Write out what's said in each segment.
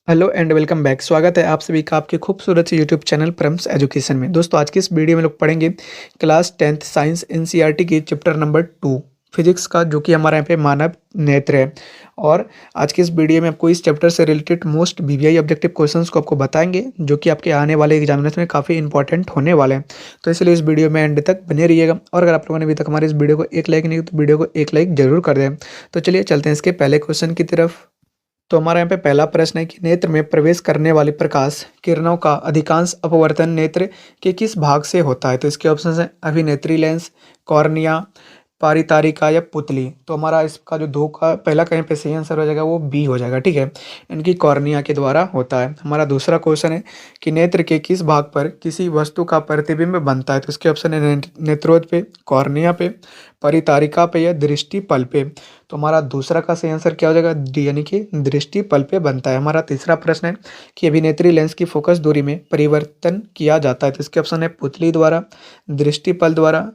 Hello and welcome back. स्वागत है आप सभी का आपके खूबसूरत से यूट्यूब चैनल प्रम्स एजुकेशन में। दोस्तों आज की इस वीडियो में लोग पढ़ेंगे क्लास 10th साइंस एनसीईआरटी की चैप्टर नंबर 2 फिजिक्स का, जो कि हमारे यहाँ पे मानव नेत्र है। और आज की इस वीडियो में आपको इस चैप्टर से related most VVI objective questions को आपको बताएंगे, जो कि आपके आने वाले एग्जामिनेशन में काफ़ी इंपॉर्टेंट होने वाले हैं। तो इसलिए इस वीडियो में एंड तक बने रहिएगा। और अगर आप लोगों ने अभी तक हमारे इस वीडियो को एक लाइक नहीं किया तो वीडियो को एक लाइक जरूर कर दें। तो चलिए चलते हैं इसके पहले क्वेश्चन की तरफ। तो हमारे यहाँ पे पहला प्रश्न है कि नेत्र में प्रवेश करने वाली प्रकाश किरणों का अधिकांश अपवर्तन नेत्र के किस भाग से होता है। तो इसके ऑप्शन है अभिनेत्री लेंस, कॉर्निया, पारितारिका या पुतली। तो हमारा इसका जो दो का पहला कहीं पे सही आंसर हो जाएगा वो बी हो जाएगा। ठीक है, इनकी कॉर्निया के द्वारा होता है। हमारा दूसरा क्वेश्चन है कि नेत्र के किस भाग पर किसी वस्तु का प्रतिबिंब बनता है। तो इसके ऑप्शन है नेत्रोद पे, कॉर्निया पे, परितारिका पे या दृष्टि पल पे। तो हमारा दूसरा का सही आंसर क्या हो जाएगा, डी यानी कि दृष्टि पल पे बनता है। हमारा तीसरा प्रश्न है कि अभिनेत्री लेंस की फोकस दूरी में परिवर्तन किया जाता है। तो इसके ऑप्शन है पुतली द्वारा, दृष्टि पल द्वारा,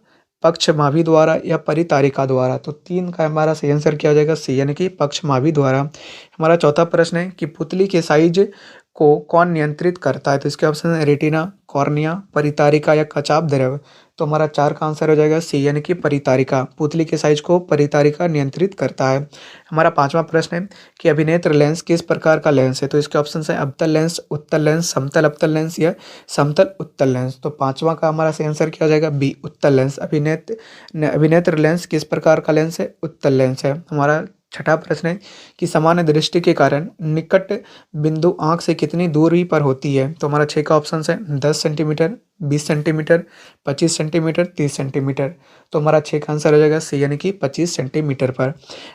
पक्षमाभी द्वारा या परितारिका द्वारा। तो तीन का हमारा सही आंसर क्या हो जाएगा, सी यानी कि पक्षमाभी द्वारा। हमारा चौथा प्रश्न है कि पुतली के साइज को कौन नियंत्रित करता है। तो इसके ऑप्शन है रेटिना, कॉर्निया, परितारिका या कचाप द्रव। तो हमारा चार का आंसर हो जाएगा सी यानी कि परितारिका। पुतली के साइज को परितारिका नियंत्रित करता है। हमारा पांचवा प्रश्न है कि अभिनेत्र लेंस किस प्रकार का लेंस है। तो इसके ऑप्शन है अवतल लेंस, उत्तल लेंस, समतल अवतल लेंस या समतल उत्तल लेंस। तो पांचवा का हमारा सही आंसर क्या हो जाएगा, बी उत्तल लेंस। अभिनेत्र लेंस किस प्रकार का लेंस है, उत्तल लेंस है। हमारा छठा प्रश्न है कि सामान्य दृष्टि के कारण निकट बिंदु आंख से कितनी दूरी पर होती है। तो हमारा छः का ऑप्शन है 10 सेंटीमीटर, 20 सेंटीमीटर, 25 सेंटीमीटर, 30 सेंटीमीटर। तो हमारा छः का आंसर हो जाएगा सी यानी कि 25 सेंटीमीटर पर।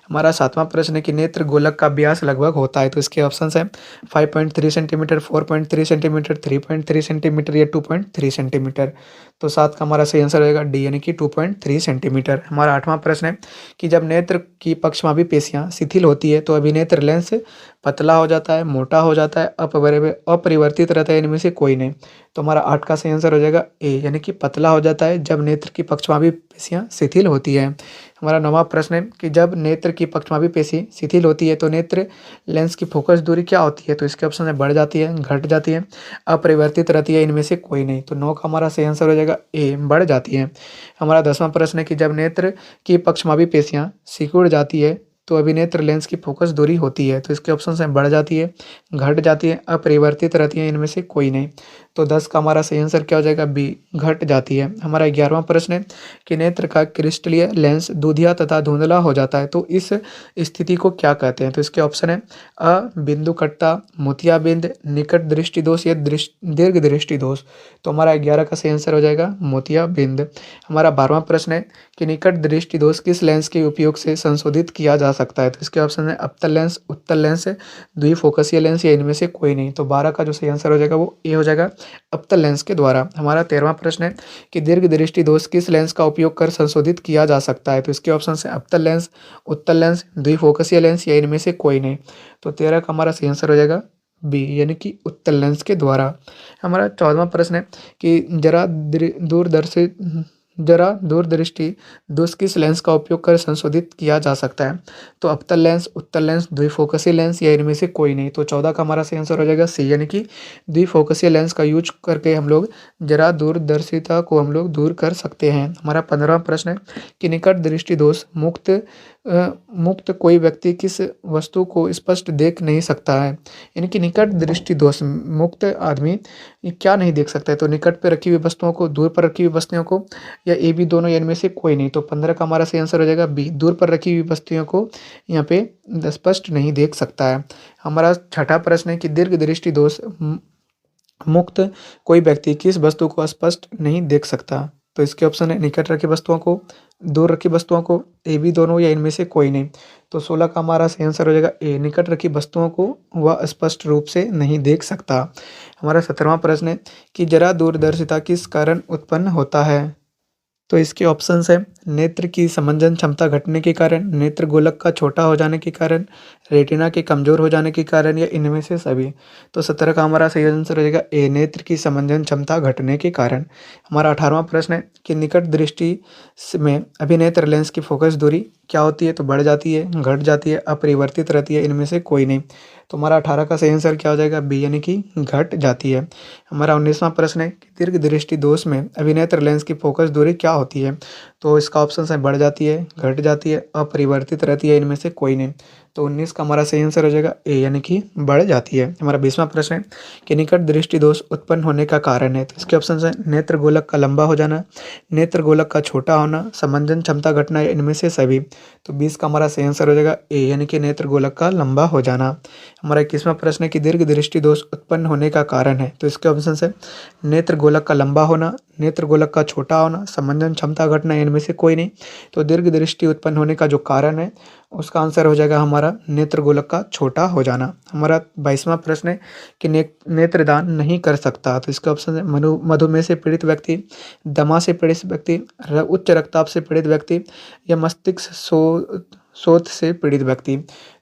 हमारा सातवां प्रश्न है कि नेत्र गोलक का व्यास लगभग होता है। तो इसके ऑप्शन है 5.3 सेंटीमीटर, 4.3 सेंटीमीटर, 3.3 सेंटीमीटर या 2.3 सेंटीमीटर। तो सात का हमारा सही आंसर होगा डी यानी कि 2.3 सेंटीमीटर। हमारा आठवां प्रश्न है कि जब नेत्र की पक्षमाभी पेशियां शिथिल होती है तो अभिनेत्र लेंस पतला हो जाता है, मोटा हो जाता है, अपरिवर्तित रहता है, इनमें से कोई नहीं। तो हमारा आठ का सही आंसर हो जाएगा ए यानी कि पतला हो जाता है जब नेत्र की पक्षमाभी पेशियां शिथिल होती है। हमारा नौवां प्रश्न है कि जब नेत्र की पक्षमाभी पेशी शिथिल होती है तो नेत्र लेंस की फोकस दूरी क्या होती है। तो इसके ऑप्शन है बढ़ जाती है, घट जाती है, अपरिवर्तित रहती है, इनमें से कोई नहीं। तो नौ का हमारा सही आंसर हो जाएगा ए, बढ़ जाती है। हमारा 10वां प्रश्न है कि जब नेत्र की पक्षमाभी पेशियां सिकुड़ जाती है तो अभिनेत्र लेंस की फोकस दूरी होती है। तो इसके ऑप्शन है बढ़ जाती है, घट जाती है, अपरिवर्तित रहती है, इनमें से कोई नहीं। तो 10 का हमारा सही आंसर क्या हो जाएगा, बी घट जाती है। हमारा 11वां प्रश्न है कि नेत्र का क्रिस्टलीय लेंस दूधिया तथा धुंधला हो जाता है तो इस स्थिति को क्या कहते हैं। तो इसके ऑप्शन है अ बिंदुकट्टा, मोतियाबिंद, निकट दृष्टि दोष या दीर्घ दृष्टि दोष। तो हमारा 11 का सही आंसर हो जाएगा मोतियाबिंद। हमारा 12वां प्रश्न है कि निकट दृष्टि दोष किस लेंस के उपयोग से संशोधित किया जा सकता है। तो इसके ऑप्शन है अवतल लेंस, उत्तल लेंस, द्विफोकसीय लेंस या इनमें से कोई नहीं। तो 12 का जो सही आंसर हो जाएगा वो ए हो जाएगा, अवतल लेंस के द्वारा। हमारा 13वां प्रश्न है कि दीर्घ दृष्टि दोष किस लेंस का उपयोग कर संशोधित किया जा सकता है। तो इसके ऑप्शन है अवतल लेंस, उत्तल लेंस, द्विफोकसीय लेंस या इनमें से कोई नहीं। तो 13 का हमारा सही आंसर हो जाएगा बी यानी कि उत्तल लेंस के द्वारा। हमारा 14वां प्रश्न है कि जरा दूरदृष्टि दोष किस लेंस का उपयोग कर संशोधित किया जा सकता है। तो अवतल लेंस, उत्तल लेंस, द्विफोकसीय लेंस या इनमें से कोई नहीं। तो 14 का हमारा सही आंसर हो जाएगा सी यानी कि द्विफोकसीय लेंस का यूज करके हम लोग जरा दूरदर्शिता को हम लोग दूर कर सकते हैं। हमारा 15वां प्रश्न है कि निकट दृष्टि दोष मुक्त कोई व्यक्ति किस वस्तु को स्पष्ट देख नहीं सकता है। यानी कि निकट दृष्टि दोष मुक्त आदमी क्या नहीं देख सकता है। तो निकट पर रखी हुई वस्तुओं को, दूर पर रखी हुई वस्तुओं को या ए बी दोनों या इनमें से कोई नहीं। तो 15 का हमारा सही आंसर हो जाएगा बी, दूर पर रखी हुई वस्तुओं को यहाँ पे स्पष्ट नहीं देख सकता है। हमारा छठा प्रश्न है कि दीर्घ दृष्टि दोष मुक्त कोई व्यक्ति किस वस्तु को स्पष्ट नहीं देख सकता। तो इसके ऑप्शन है निकट रखी वस्तुओं को, दूर रखी वस्तुओं को, ए बी दोनों या इनमें से कोई नहीं। तो 16 का हमारा सही आंसर हो जाएगा ए, निकट रखी वस्तुओं को वह स्पष्ट रूप से नहीं देख सकता। हमारा 17वां प्रश्न है कि जरा दूरदर्शिता किस कारण उत्पन्न होता है। तो इसके ऑप्शंस है नेत्र की समंजन क्षमता घटने के कारण, नेत्र गोलक का छोटा हो जाने के कारण, रेटिना के कमजोर हो जाने के कारण या इनमें से सभी। तो 17 का हमारा सही आंसर हो जाएगा ए, नेत्र की समंजन क्षमता घटने के कारण। हमारा 18वां प्रश्न है कि निकट दृष्टि में अभिनेत्र लेंस की फोकस दूरी क्या होती है? तो बढ़ जाती है, घट जाती है, अपरिवर्तित रहती है, इनमें से कोई नहीं। तो हमारा 18 का सही आंसर क्या हो जाएगा? बी यानी कि घट जाती है। हमारा 19वां प्रश्न है कि दीर्घ दृष्टि दोष में अभिनेत्र लेंस की फोकस दूरी क्या होती है? तो इसका ऑप्शन है बढ़ जाती है, घट जाती है, अपरिवर्तित रहती है, इनमें से कोई नहीं। तो 19 का हमारा सही आंसर हो जाएगा ए यानी कि बढ़ जाती है। हमारा 20वां प्रश्न है कि निकट दृष्टि दोष उत्पन्न होने का कारण है। तो इसके ऑप्शन है नेत्र गोलक का लंबा हो जाना, नेत्र गोलक का छोटा होना, समंजन क्षमता घटना, या इनमें से सभी। तो 20 का हमारा सही आंसर हो जाएगा ए यानी कि नेत्र गोलक का लंबा हो जाना। हमारा 21वां प्रश्न है कि दीर्घ दृष्टि दोष उत्पन्न होने का कारण है। तो इसके ऑप्शन है नेत्र गोलक का लंबा होना, नेत्र गोलक का छोटा होना, समंजन क्षमता घटना, इनमें से कोई नहीं। तो दीर्घ दृष्टि उत्पन्न होने का जो कारण है उसका आंसर हो जाएगा हमारा नेत्र गोलक का छोटा हो जाना। हमारा 22वां प्रश्न है कि नेत्रदान नहीं कर सकता। तो इसका ऑप्शन है मधुमेह से पीड़ित व्यक्ति, दमा से पीड़ित व्यक्ति, उच्च रक्तचाप से पीड़ित व्यक्ति, या मस्तिष्क शोथ से पीड़ित व्यक्ति।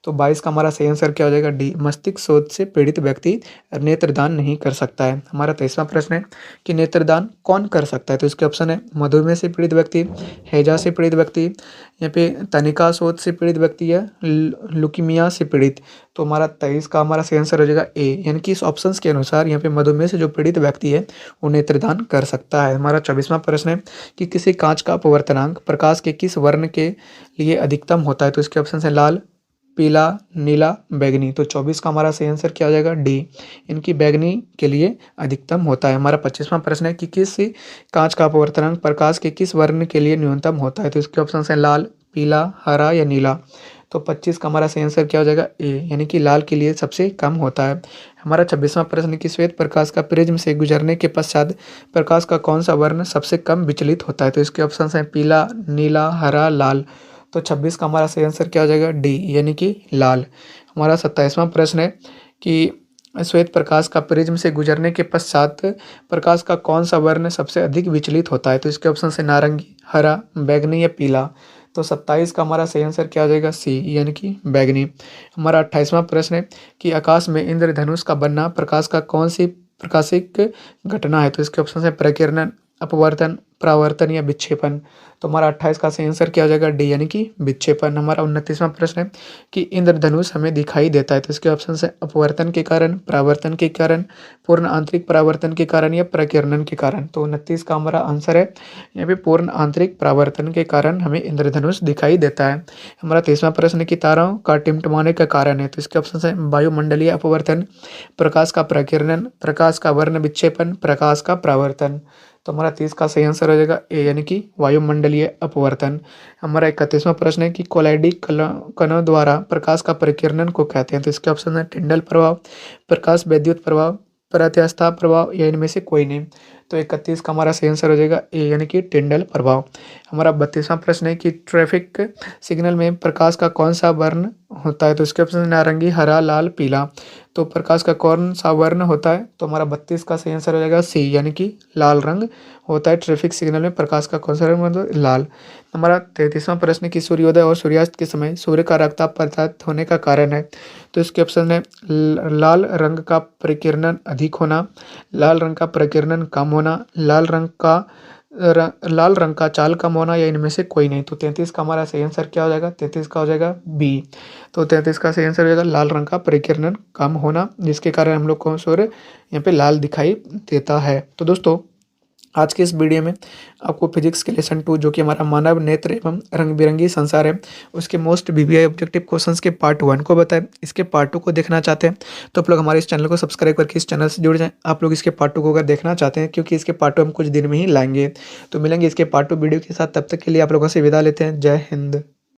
तो 22 का हमारा सही आंसर क्या हो जाएगा? डी, मस्तिष्क शोथ से पीड़ित व्यक्ति नेत्रदान नहीं कर सकता है। हमारा 23वां प्रश्न है कि नेत्रदान कौन कर सकता है? तो इसके ऑप्शन है मधुमेह से पीड़ित व्यक्ति, हैजा से पीड़ित व्यक्ति, यहाँ पे तनिका शोथ से पीड़ित व्यक्ति, या लुकीमिया से पीड़ित। तो हमारा 23 का हमारा सही आंसर हो जाएगा ए, यानी कि इस ऑप्शन के अनुसार यहाँ पे मधुमेह से जो पीड़ित व्यक्ति है वो नेत्रदान कर सकता है। हमारा 24वां प्रश्न है कि किसी कांच का अपवर्तनांक प्रकाश के किस वर्ण के लिए अधिकतम होता है? तो इसके ऑप्शन है लाल, पीला, नीला, बैंगनी। तो 24 का हमारा सही आंसर क्या हो जाएगा? डी, इनकी बैंगनी के लिए अधिकतम होता है। हमारा 25वां प्रश्न है कि किस कांच का अपवर्तनांक प्रकाश के किस वर्ण के लिए न्यूनतम होता है? तो इसके ऑप्शन है लाल, पीला, हरा, या नीला। तो 25 का हमारा सही आंसर क्या हो जाएगा? ए, यानी कि लाल के लिए सबसे कम होता है। हमारा 26वां प्रश्न है कि श्वेत प्रकाश का प्रिज्म से गुजरने के पश्चात प्रकाश का कौन सा वर्ण सबसे कम विचलित होता है? तो इसके ऑप्शन है पीला, नीला, हरा, लाल। तो 26 का हमारा सही आंसर क्या हो जाएगा? डी, यानी कि लाल। हमारा 27वां प्रश्न है कि श्वेत प्रकाश का प्रिज्म से गुजरने के पश्चात प्रकाश का कौन सा वर्ण सबसे अधिक विचलित होता है? तो इसके ऑप्शन है नारंगी, हरा, बैंगनी, या पीला। तो 27 का हमारा सही आंसर क्या हो जाएगा? सी, यानी कि बैंगनी। हमारा 28वां प्रश्न है कि आकाश में इंद्रधनुष का बनना प्रकाश का कौन सी प्रकाशिक घटना है? तो इसके ऑप्शन है प्रकीर्णन, अपवर्तन, परावर्तन, या विक्षेपण। तो हमारा 28 का सही आंसर क्या हो जाएगा? डी, यानी कि विक्षेपण। हमारा 29वां प्रश्न है कि इंद्रधनुष हमें दिखाई देता है। तो इसके ऑप्शन है अपवर्तन के कारण, परावर्तन के कारण, पूर्ण आंतरिक परावर्तन के कारण, या प्रकीर्णन के कारण। तो 29 का हमारा आंसर है यहाँ पे पूर्ण आंतरिक परावर्तन के कारण हमें इंद्रधनुष दिखाई देता है। हमारा 23वां प्रश्न है कि तारों का टिमटिमाने का कारण है। तो इसके ऑप्शन है वायुमंडलीय अपवर्तन, प्रकाश का प्रकीर्णन, प्रकाश का वर्ण विक्षेपण, प्रकाश का परावर्तन। तो हमारा 30 का सही आंसर हो जाएगा ए, यानी कि वायुमंडलीय अपवर्तन। हमारा 31वां प्रश्न है कि कोलाइडी कणों द्वारा प्रकाश का प्रकीर्णन को कहते हैं। तो इसके ऑप्शन है टिंडल प्रभाव, प्रकाश वैद्युत प्रभाव, प्रत्यास्था प्रभाव, या इनमें से कोई नहीं। तो 31 का हमारा सही आंसर हो जाएगा ए, यानी कि टिंडल प्रभाव। हमारा 32वां प्रश्न है कि ट्रैफिक सिग्नल में प्रकाश का कौन सा वर्ण होता है? तो इसके ऑप्शन है नारंगी, हरा, लाल, पीला। तो प्रकाश का कौन सा वर्ण होता है? तो हमारा 32 का सही आंसर हो जाएगा सी, यानी कि लाल रंग होता है। ट्रैफिक सिग्नल में प्रकाश का कौन सा रंग मतलब लाल। हमारा 33वां प्रश्न कि सूर्योदय और सूर्यास्त के समय सूर्य का रक्तताप प्रभावित होने का कारण है। तो इसके ऑप्शन है लाल रंग का प्रकीर्णन अधिक होना, लाल रंग का प्रकीर्णन कम होना, लाल रंग का चाल कम होना, या इनमें से कोई नहीं। तो 33 का हमारा सही आंसर क्या हो जाएगा? 33 का हो जाएगा बी। तो 33 का सही आंसर हो जाएगा लाल रंग का प्रकीर्णन कम होना, जिसके कारण हम लोग को सूर्य यहाँ पे लाल दिखाई देता है। तो दोस्तों आज के इस वीडियो में आपको फिजिक्स के लेसन 2 जो कि हमारा मानव नेत्र एवं रंग बिरंगी संसार है उसके मोस्ट वीवीआई ऑब्जेक्टिव क्वेश्चंस के पार्ट 1 को बताएं। इसके पार्ट 2 को देखना चाहते हैं तो आप लोग हमारे इस चैनल को सब्सक्राइब करके इस चैनल से जुड़ जाएं। आप लोग इसके पार्ट 2 को अगर देखना चाहते हैं क्योंकि इसके पार्ट 2 हम कुछ दिन में ही लाएंगे। तो मिलेंगे इसके पार्ट 2 वीडियो के साथ, तब तक के लिए आप लोगों से विदा लेते हैं। जय हिंद।